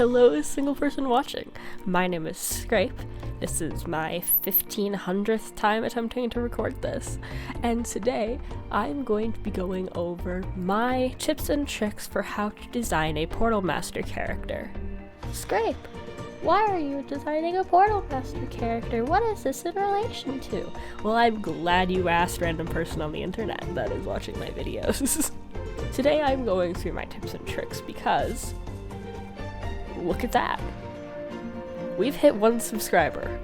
Hello, single person watching. My name is Scrape. This is my 1500th time attempting to record this, and today I'm going to be going over my tips and tricks for how to design a Portal Master character. Scrape, why are you designing a Portal Master character? What is this in relation to? Well, I'm glad you asked, random person on the internet that is watching my videos. Today I'm going through my tips and tricks because look at that. We've hit 1 subscriber.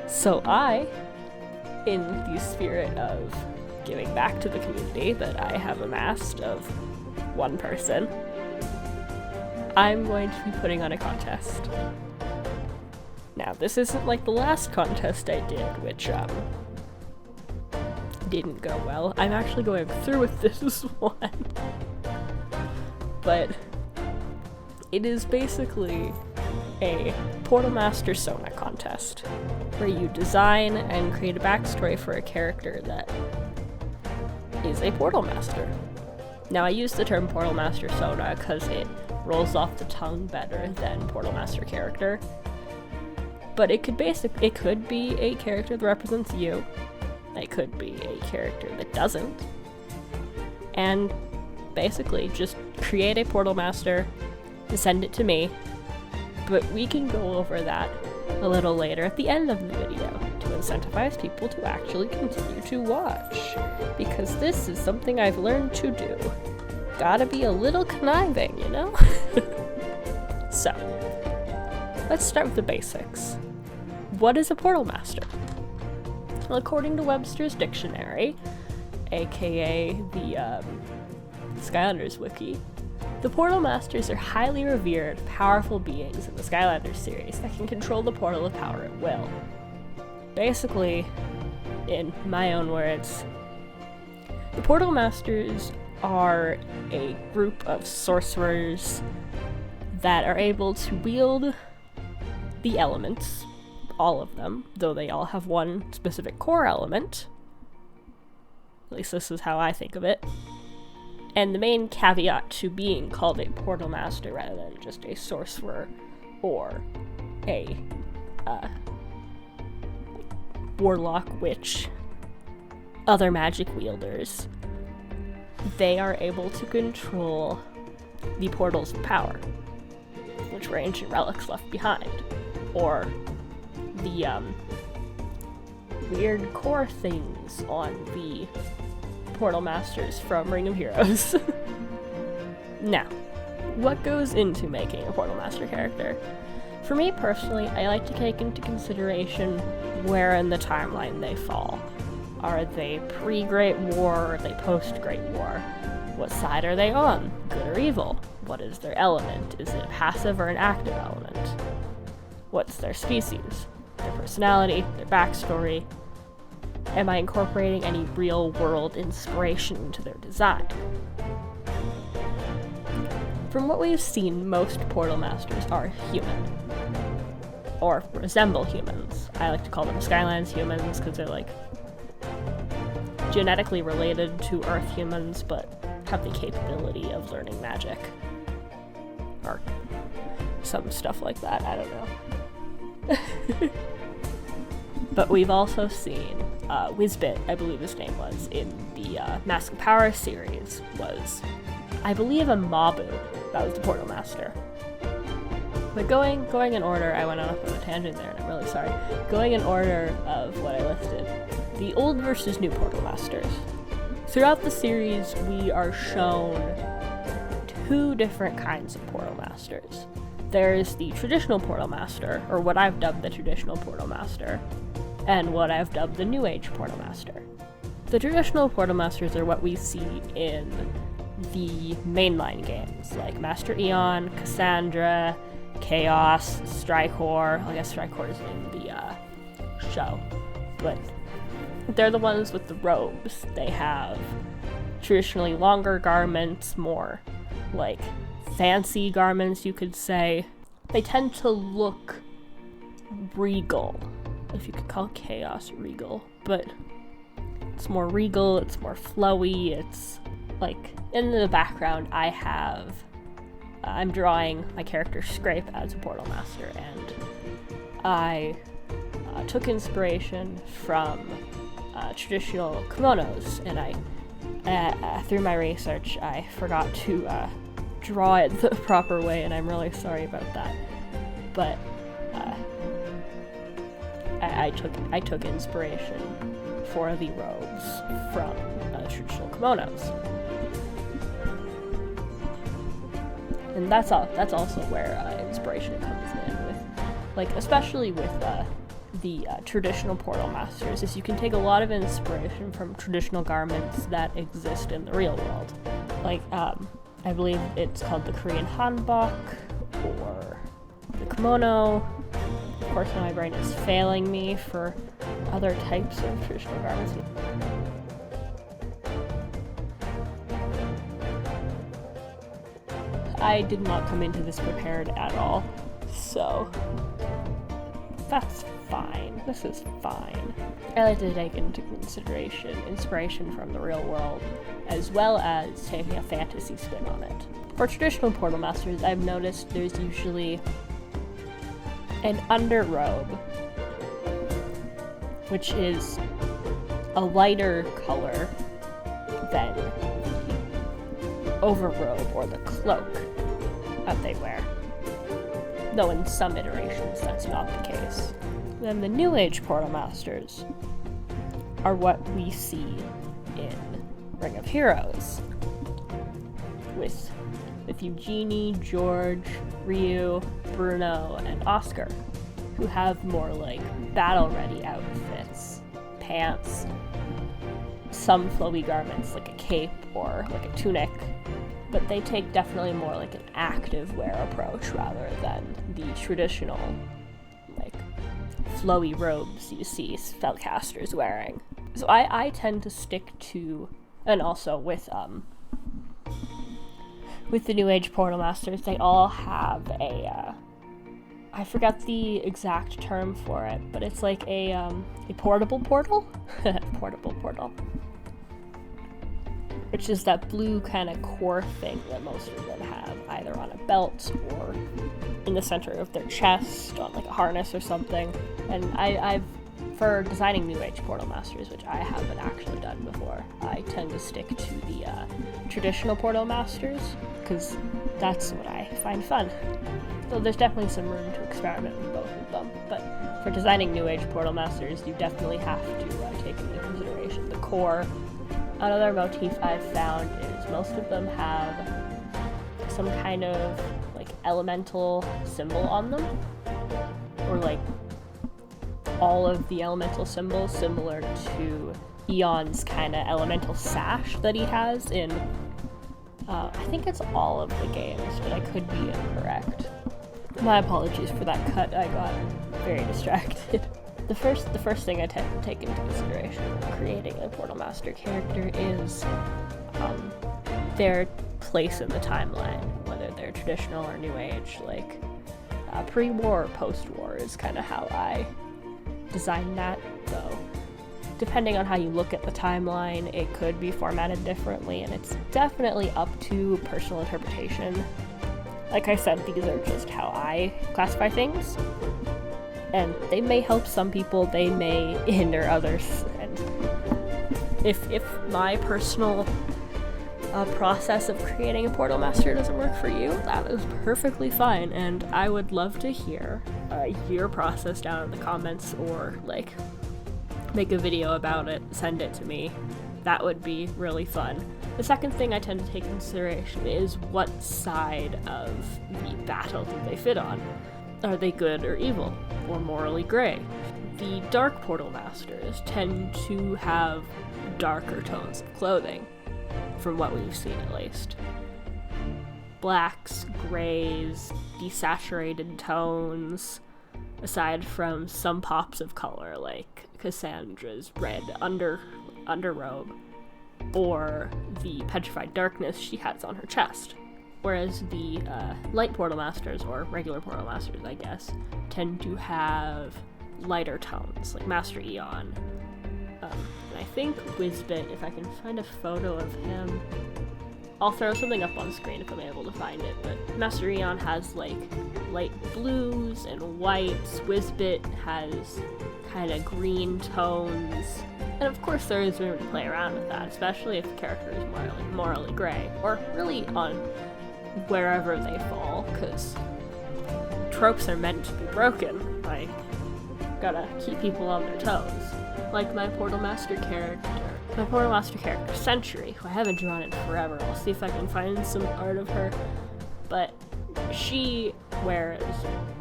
So I, in the spirit of giving back to the community that I have amassed of 1 person, I'm going to be putting on a contest. Now, this isn't like the last contest I did, which didn't go well. I'm actually going through with this one. But it is basically a Portal Master Sona contest, where you design and create a backstory for a character that is a Portal Master. Now, I use the term Portal Master Sona because it rolls off the tongue better than Portal Master character. But it could be a character that represents you. It could be a character that doesn't. And basically just create a Portal Master, send it to me, but we can go over that a little later at the end of the video to incentivize people to actually continue to watch, because this is something I've learned to do. Gotta be a little conniving, you know? So, let's start with the basics. What is a Portal Master? Well, according to Webster's Dictionary, aka the Skylanders wiki, the Portal Masters are highly revered, powerful beings in the Skylanders series that can control the portal of power at will. Basically, in my own words, the Portal Masters are a group of sorcerers that are able to wield the elements, all of them, though they all have one specific core element. At least this is how I think of it. And the main caveat to being called a Portal Master rather than just a sorcerer or a warlock, witch, other magic wielders, they are able to control the portals of power, which were ancient relics left behind, or the weird core things on the Portal Masters from Ring of Heroes. Now, what goes into making a Portal Master character? For me personally, I like to take into consideration where in the timeline they fall. Are they pre-Great War, or are they post-Great War? What side are they on? Good or evil? What is their element? Is it a passive or an active element? What's their species? Their personality? Their backstory? Am I incorporating any real-world inspiration into their design? From what we've seen, most Portal Masters are human, or resemble humans. I like to call them Skylanders humans because they're like genetically related to Earth humans, but have the capability of learning magic, or some stuff like that. I don't know. But we've also seen Wizbit, I believe his name was, in the Mask of Power series, was, I believe, a Mabu. That was the Portal Master. But going in order, I went off on a tangent there, and I'm really sorry. Going in order of what I listed, the old versus new Portal Masters. Throughout the series, we are shown 2 different kinds of Portal Masters. There's the traditional Portal Master, or what I've dubbed the traditional Portal Master, and what I've dubbed the New Age Portal Master. The traditional Portal Masters are what we see in the mainline games, like Master Eon, Cassandra, Chaos, Strikor. I guess Strikor is in the show, but they're the ones with the robes. They have traditionally longer garments, more like fancy garments, you could say. They tend to look regal, if you could call Chaos regal, but it's more regal, it's more flowy, it's like, in the background I have I'm drawing my character Scrape as a Portal Master, and I took inspiration from traditional kimonos, and I through my research I forgot to draw it the proper way, and I'm really sorry about that. But I took inspiration for the robes from traditional kimonos, and that's also where inspiration comes in with, like, especially with the traditional Portal Masters, is you can take a lot of inspiration from traditional garments that exist in the real world. Like, I believe it's called the Korean hanbok, or the kimono. Of course, now my brain is failing me for other types of traditional garments. I did not come into this prepared at all, so that's fine. This is fine. I like to take into consideration inspiration from the real world, as well as taking a fantasy spin on it. For traditional Portal Masters, I've noticed there's usually an underrobe, which is a lighter color than the overrobe or the cloak that they wear. Though in some iterations that's not the case. Then the New Age Portal Masters are what we see in Ring of Heroes, with Eugenie, George, Ryu, Bruno, and Oscar, who have more like battle-ready outfits, pants, some flowy garments like a cape or like a tunic, but they take definitely more like an active wear approach rather than the traditional like flowy robes you see spellcasters wearing. So I tend to stick to, and also with the New Age Portal Masters, they all have a I forgot the exact term for it, but it's like a portable portal? Portable portal. Which is that blue kind of core thing that most of them have, either on a belt or in the center of their chest, on like a harness or something. And I've for designing New Age Portal Masters, which I haven't actually done before, I tend to stick to the traditional Portal Masters, because that's what I find fun. So there's definitely some room to experiment with both of them, but for designing New Age Portal Masters, you definitely have to take into consideration the core. Another motif I've found is most of them have some kind of like elemental symbol on them, or like all of the elemental symbols, similar to Eon's kind of elemental sash that he has in, I think it's all of the games, but I could be incorrect. My apologies for that cut, I got very distracted. The first thing I tend to take into consideration when creating a Portal Master character is their place in the timeline, whether they're traditional or New Age. Like pre-war or post-war is kind of how I design that, though. Depending on how you look at the timeline, it could be formatted differently, and it's definitely up to personal interpretation. Like I said, these are just how I classify things, and they may help some people, they may hinder others, and if my personal process of creating a Portal Master doesn't work for you, that is perfectly fine, and I would love to hear your process down in the comments, or like make a video about it, send it to me. That would be really fun. The second thing I tend to take into consideration is what side of the battle do they fit on. Are they good or evil, or morally gray? The Dark Portal Masters tend to have darker tones of clothing, from what we've seen at least. Blacks, grays, desaturated tones, aside from some pops of color like Cassandra's red underrobe, or the petrified darkness she has on her chest. Whereas the light Portal Masters, or regular Portal Masters I guess, tend to have lighter tones, like Master Eon. And I think Wizbit, if I can find a photo of him, I'll throw something up on screen if I'm able to find it, but Master Eon has like light blues and whites, Whizbit has kind of green tones, and of course there is room to play around with that, especially if the character is morally gray, or really on wherever they fall, because tropes are meant to be broken. Like, gotta keep people on their toes. Like my Portal Master character, Century, who I haven't drawn in forever. I'll see if I can find some art of her, but she wears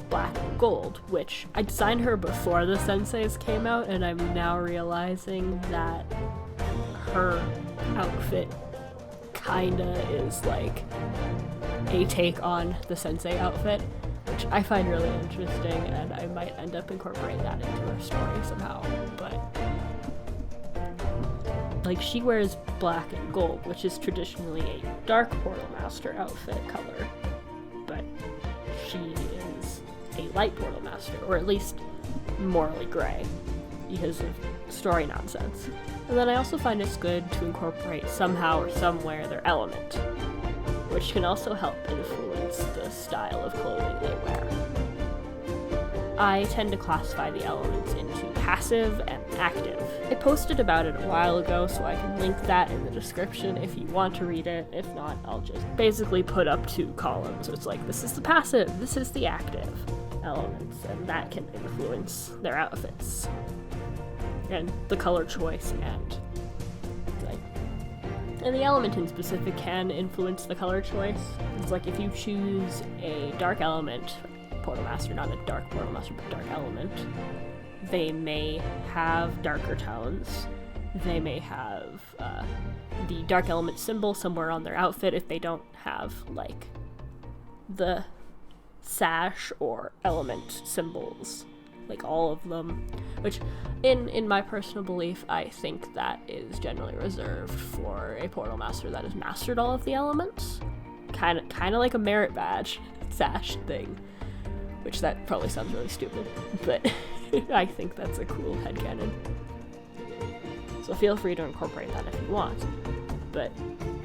black and gold, which I designed her before the Senseis came out, and I'm now realizing that her outfit kinda is like a take on the Sensei outfit, which I find really interesting, and I might end up incorporating that into her story somehow. But like, she wears black and gold, which is traditionally a dark Portal Master outfit color, but she is a light Portal Master, or at least morally gray, because of story nonsense. And then I also find it's good to incorporate somehow or somewhere their element, which can also help influence the style of clothing they wear. I tend to classify the elements into passive and active. I posted about it a while ago, so I can link that in the description if you want to read it. If not, I'll just basically put up 2 columns. It's like, this is the passive, this is the active elements, and that can influence their outfits. And the color choice and the element in specific can influence the color choice. It's like, if you choose a dark element Portal Master, not a dark Portal Master, but dark element, they may have darker tones. They may have the dark element symbol somewhere on their outfit if they don't have like the sash or element symbols, like all of them, which in my personal belief, I think that is generally reserved for a Portal Master that has mastered all of the elements. Kind of like a merit badge sash thing, which that probably sounds really stupid, but I think that's a cool headcanon. So feel free to incorporate that if you want. But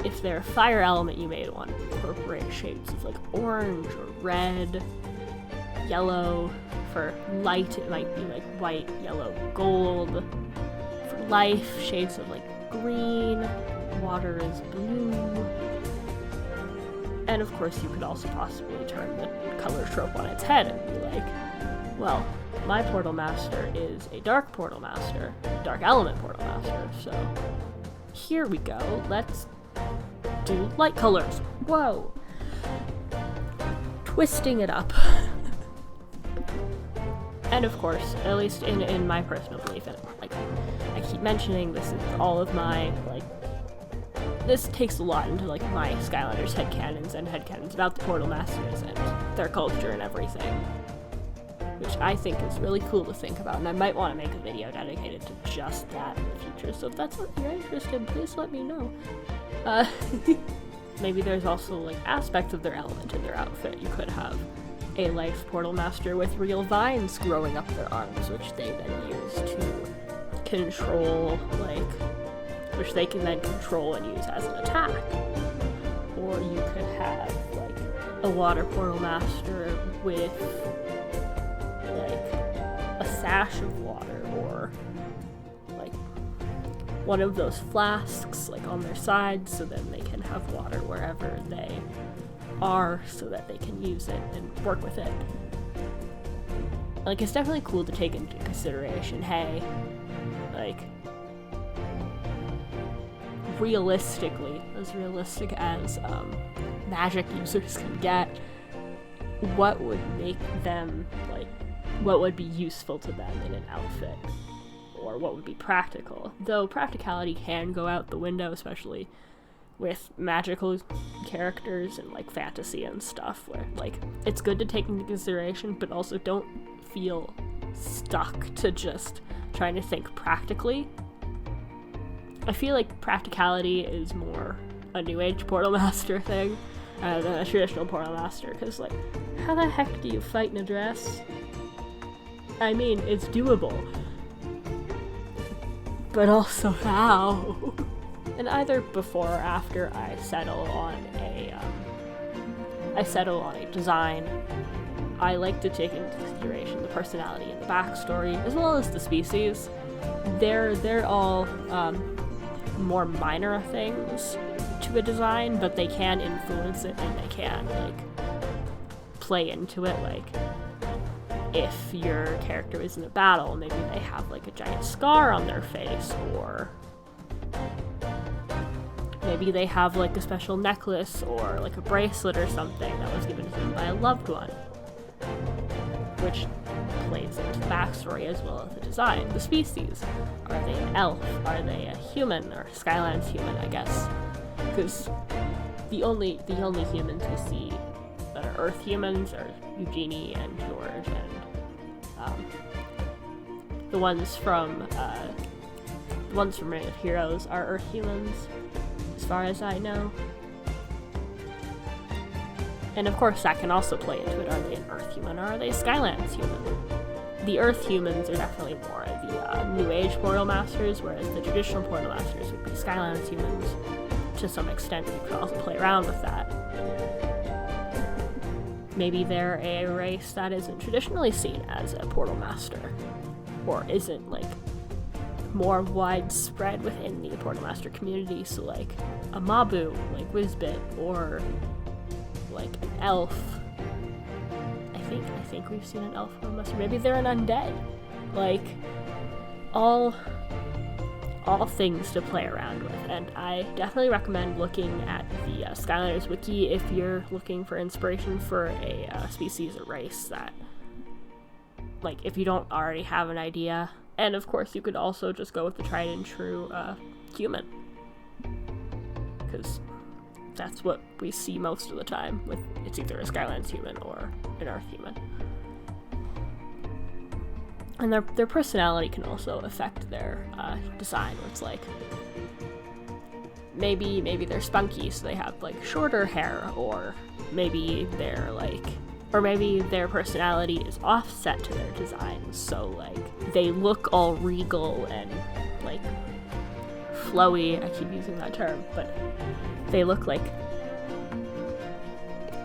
if they're a fire element, you may want to incorporate shades of like orange or red, yellow. For light, it might be like white, yellow, gold. For life, shades of like green, water is blue. And of course, you could also possibly turn the color trope on its head and be like, well, my Portal Master is a dark Portal Master, dark element Portal Master, so here we go, let's do light colors. Whoa! Twisting it up. And of course, at least in my personal belief, and like I keep mentioning, this is all of my, like, this takes a lot into like my Skylanders headcanons and headcanons about the Portal Masters and their culture and everything, which I think is really cool to think about, and I might want to make a video dedicated to just that in the future, so if that's something you're interested in, please let me know. Maybe there's also like aspects of their element in their outfit. You could have a life Portal Master with real vines growing up their arms, which they then use to control, like, which they can then control and use as an attack. Or you could have, like, a water Portal Master with, like, a sash of water, or, like, one of those flasks, like, on their sides, so then they can have water wherever they are, so that they can use it and work with it. Like, it's definitely cool to take into consideration, hey, like, realistically, as realistic as magic users can get, what would make them, like, what would be useful to them in an outfit, or what would be practical. Though practicality can go out the window, especially with magical characters and like fantasy and stuff, where like it's good to take into consideration, but also don't feel stuck to just trying to think practically. I feel like practicality is more a New Age Portal Master thing than a traditional Portal Master, because like, how the heck do you fight in a dress? I mean, it's doable, but also how? and either before or after I settle on a design, I like to take into consideration the personality and the backstory, as well as the species. They're all more minor things to a design, but they can influence it and they can play into it. Like, if your character is in a battle, maybe they have a giant scar on their face, or maybe they have a special necklace or a bracelet or something that was given to them by a loved one, which plays into the backstory as well as the design. The species. Are they an elf? Are they a human? Or Skylanders human, I guess. Because the only humans we see that are Earth humans are Eugenie and George, and the ones from Reign of Heroes are Earth humans, as far as I know. And of course that can also play into it. Are they an Earth human or are they a Skylanders human? The Earth humans are definitely more the New Age Portal Masters, whereas the traditional Portal Masters would be Skylanders humans. To some extent, you could also play around with that. Maybe they're a race that isn't traditionally seen as a Portal Master, or isn't more widespread within the Portal Master community, so a Mabu, Wizbit, or an elf. I think we've seen an elf Portal Master. Maybe they're an undead. All things to play around with, and I definitely recommend looking at the Skylanders wiki if you're looking for inspiration for a species or race that, if you don't already have an idea. And of course, you could also just go with the tried and true human, because that's what we see most of the time. It's either a Skylanders human or an Earth human. And their personality can also affect their design, where it's maybe they're spunky, so they have shorter hair, or maybe maybe their personality is offset to their design, so they look all regal and flowy. I keep using that term, but they look like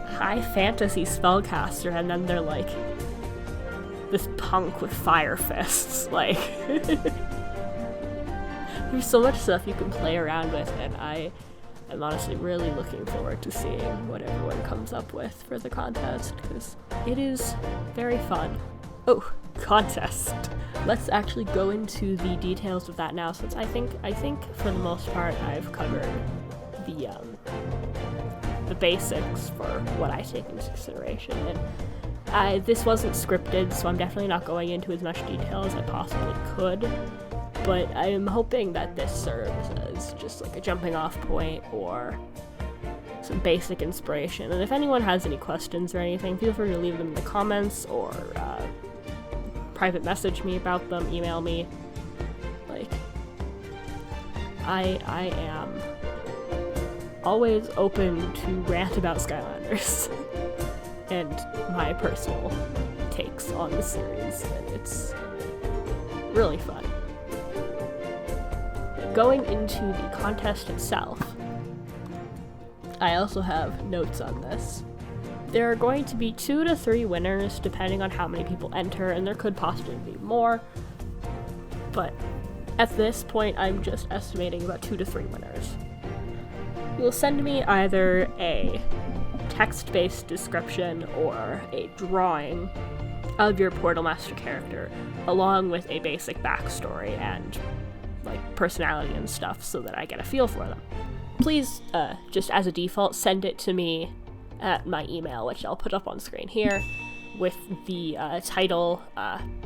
high fantasy spellcaster, and then they're this punk with fire fists. There's so much stuff you can play around with, and I'm honestly really looking forward to seeing what everyone comes up with for the contest, because it is very fun. Oh, contest! Let's actually go into the details of that now, since I think for the most part I've covered the basics for what I take into consideration, and this wasn't scripted, so I'm definitely not going into as much detail as I possibly could, but I'm hoping that this serves as just a jumping off point or some basic inspiration. And if anyone has any questions or anything, feel free to leave them in the comments, or private message me about them, email me. I am always open to rant about Skylanders and my personal takes on the series, and it's really fun. Going into the contest itself, I also have notes on this. There are going to be 2 to 3 winners depending on how many people enter, and there could possibly be more, but at this point I'm just estimating about 2 to 3 winners. You'll send me either a text-based description or a drawing of your Portal Master character, along with a basic backstory and personality and stuff, so that I get a feel for them. Please, just as a default, send it to me at my email, which I'll put up on screen here, with the title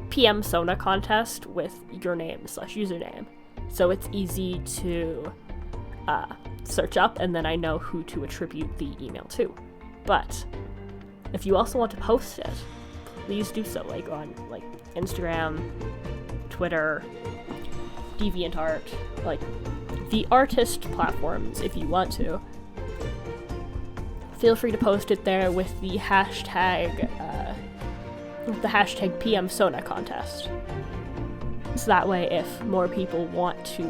PM Sona Contest with your name/username, so it's easy to search up, and then I know who to attribute the email to. But if you also want to post it, please do so, on Instagram, Twitter, DeviantArt, the artist platforms if you want to. Feel free to post it there with the hashtag PM Sona Contest. So that way, if more people want to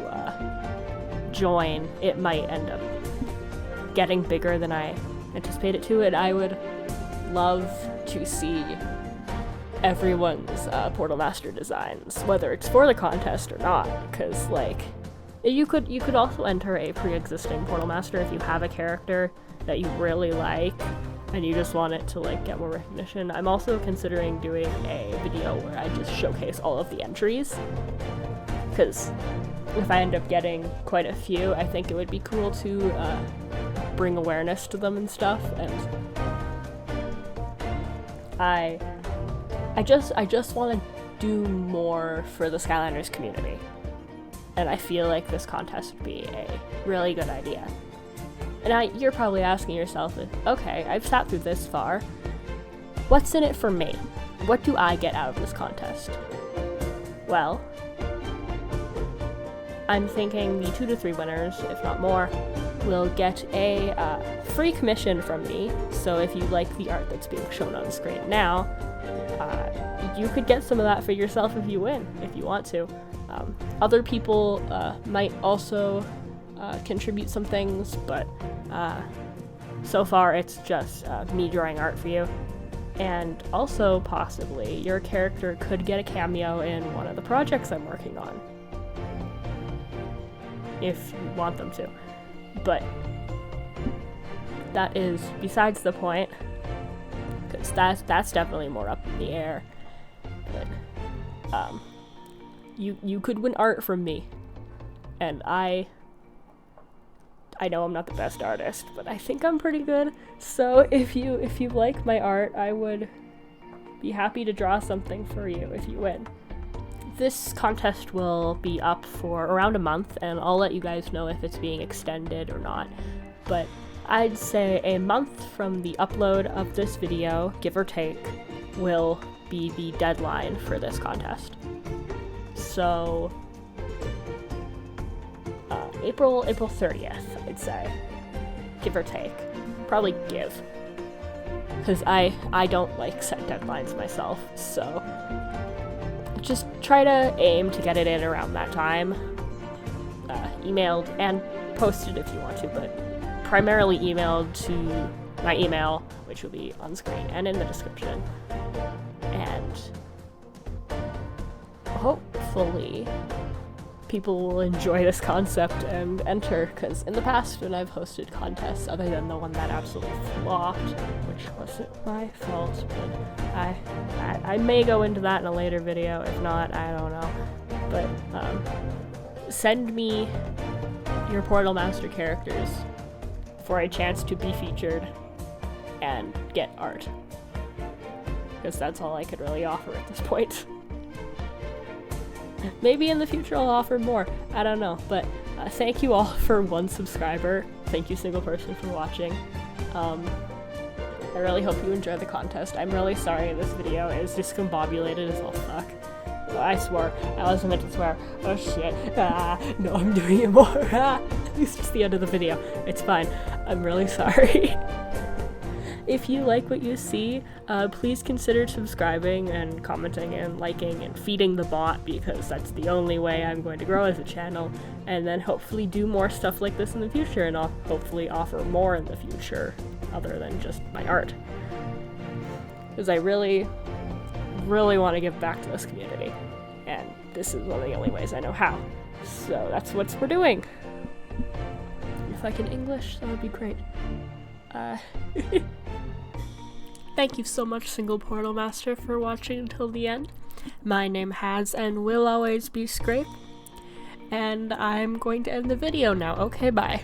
join, it might end up getting bigger than I anticipate it to, and I would love to see everyone's Portal Master designs, whether it's for the contest or not, because like you could also enter a pre-existing Portal Master if you have a character that you really like and you just want it to like get more recognition. I'm also considering doing a video where I just showcase all of the entries, because if I end up getting quite a few, I think it would be cool to bring awareness to them and stuff. And I just want to do more for the Skylanders community, and I feel like this contest would be a really good idea. And you're probably asking yourself, okay, I've sat through this far. What's in it for me? What do I get out of this contest? Well, I'm thinking the 2 to 3 winners, if not more, will get a free commission from me. So if you like the art that's being shown on screen now, you could get some of that for yourself if you win, if you want to. Other people might also contribute some things, but so far it's just me drawing art for you. And also possibly your character could get a cameo in one of the projects I'm working on, if you want them to. But that is besides the point, because that's definitely more up in the air. But you could win art from me, and I know I'm not the best artist, but I think I'm pretty good. So if you like my art, I would be happy to draw something for you if you win. This contest will be up for around a month, and I'll let you guys know if it's being extended or not. But I'd say a month from the upload of this video, give or take, will be the deadline for this contest. So April 30th, I'd say, give or take. Probably give, because I don't like set deadlines myself, so just try to aim to get it in around that time. Emailed and posted if you want to, but primarily emailed to my email, which will be on screen and in the description. And hopefully people will enjoy this concept and enter, because in the past when I've hosted contests, other than the one that absolutely flopped, which wasn't my fault, but I may go into that in a later video. If not, I don't know. But send me your Portal Master characters for a chance to be featured and get art, because that's all I could really offer at this point. Maybe in the future I'll offer more, I don't know, but thank you all for 1 subscriber. Thank you, single person, for watching. I really hope you enjoy the contest. I'm really sorry this video is discombobulated as all fuck. I swore. I wasn't meant to swear. Oh shit. No, I'm doing it more. It's just the end of the video. It's fine. I'm really sorry. If you like what you see, please consider subscribing and commenting and liking and feeding the bot, because that's the only way I'm going to grow as a channel, and then hopefully do more stuff like this in the future, and I'll hopefully offer more in the future other than just my art, because I really want to give back to this community, and this is one of the only ways I know how, so that's what we're doing. If I can English, that would be great. Thank you so much, Single Portal Master, for watching until the end. My name has and will always be Scrape, and I'm going to end the video now. Okay, bye.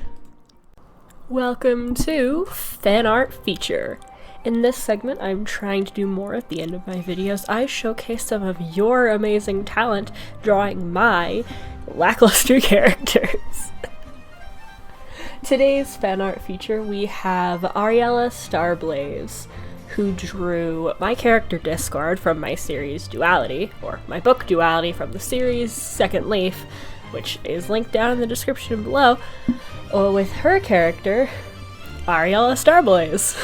Welcome to Fan Art Feature. In this segment, I'm trying to do more at the end of my videos. I showcase some of your amazing talent drawing my lackluster characters. Today's fan art feature, we have Ariella Starblaze, who drew my character Discord from my series Duality, or my book Duality from the series Second Leaf, which is linked down in the description below, with her character, Ariella Starblaze.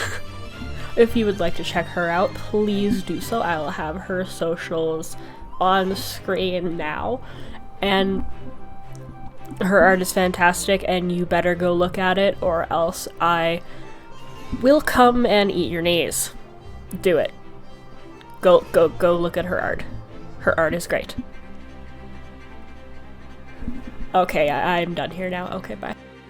If you would like to check her out, please do so. I will have her socials on screen now. And Her art is fantastic, and you better go look at it, or else I will come and eat your knees. Do it. Go look at her art. Her art is great. Okay, I'm done here now. Okay, bye.